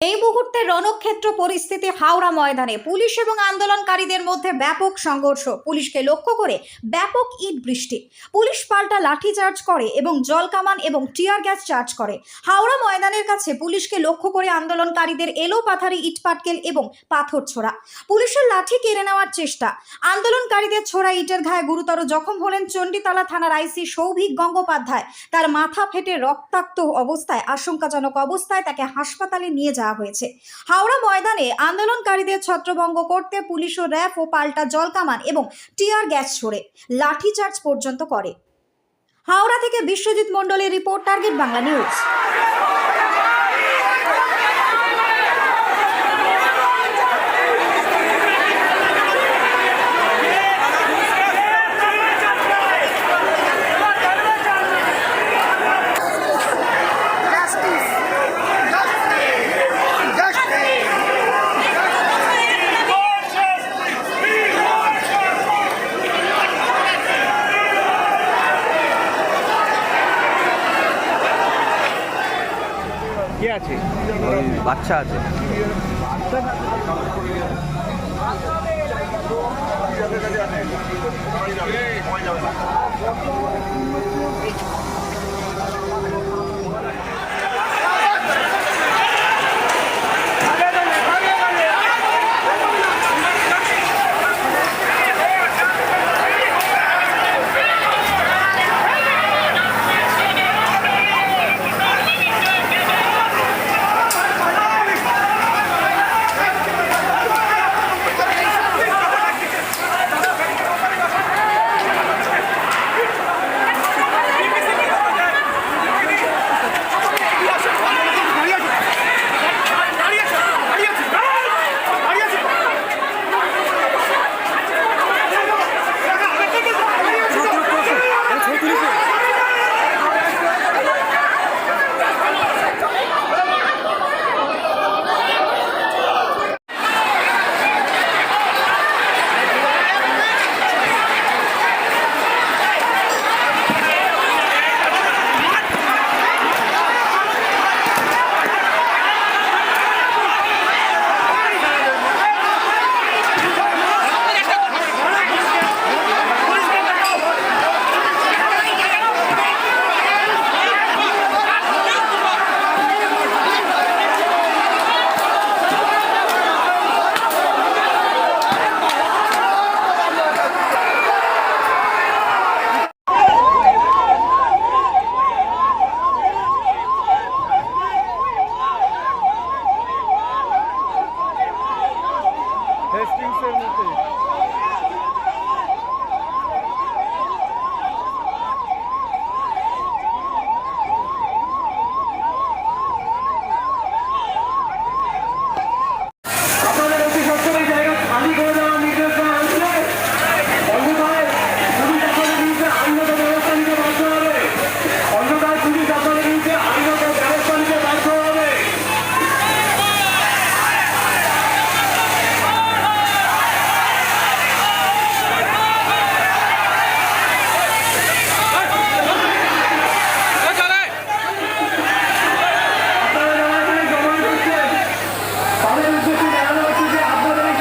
এই মুহূর্তে রণক্ষেত্র পরিস্থিতি হাওড়া ময়দানে পুলিশ এবং আন্দোলনকারীদের মধ্যে ব্যাপক সংঘর্ষ। পুলিশকে লক্ষ্য করে ব্যাপক ইট বৃষ্টি, পুলিশ পাল্টা লাঠিচার্জ করে এবং জলকামান এবং টিয়ার গ্যাস চার্জ করে। হাওড়া ময়দানের কাছে পুলিশকে লক্ষ্য করে আন্দোলনকারীদের এলোপাথারি ইটপাটকেল এবং পাথর ছোড়া, পুলিশের লাঠি কেড়ে নেওয়ার চেষ্টা। আন্দোলনকারীদের ছোড়া ইটের ঘায়ে গুরুতর জখম হলেন চণ্ডীতলা থানার আইসি সৌভিক গঙ্গোপাধ্যায়। তার মাথা ফেটে রক্তাক্ত অবস্থায়, আশঙ্কাজনক অবস্থায় তাকে হাসপাতালে নিয়ে যাওয়া হয়েছে। হাওড়া ময়দানে আন্দোলনকারীদের ছত্রভঙ্গ করতে পুলিশ ও র্যাব ও পাল্টা জলকামান এবং টিয়ার গ্যাস ছোড়ে লাঠিচার্জ পর্যন্ত করে। হাওড়া থেকে বিশ্বজিৎ মণ্ডলের রিপোর্ট, টার্গেট বাংলা নিউজ। কে আছে? বাচ্চা আছে। হেস্টিংসের মধ্যে আপনাদের অতি সত্তরের জায়গা খালি করে দেওয়ার নির্দেশ দেওয়া হয়েছে। অন্যথায় পুলিশ আপনাদের বিরুদ্ধে আইনগত ব্যবস্থা নিতে বাধ্য হবে। অন্যথায় পুলিশ আপনাদের বিরুদ্ধে আইনগত ব্যবস্থা নিতে বাধ্য হবে। তাদের উদ্দেশ্যে জানানো হচ্ছে যে আপনাদের এই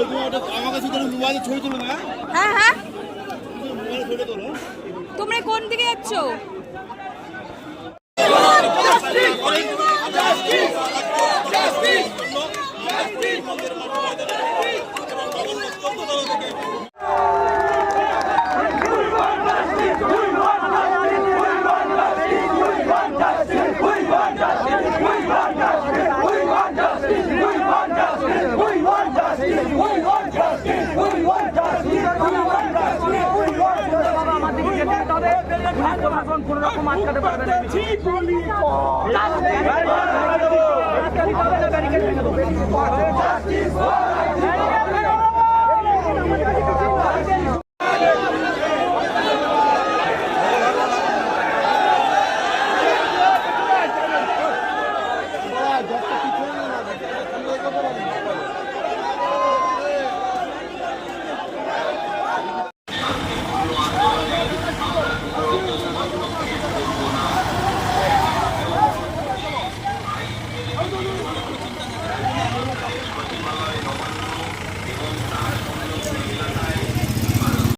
জমায়েতকে আমার কাছে মোবাইলে ছবি তুলো না। হ্যাঁ হ্যাঁ, মোবাইলে ছবি তোলো। তোমরা কোন দিকে যাচ্ছ? প্রশাসন কোন রকম আটকাতে ঢোকাতে পারবে না গুলি কর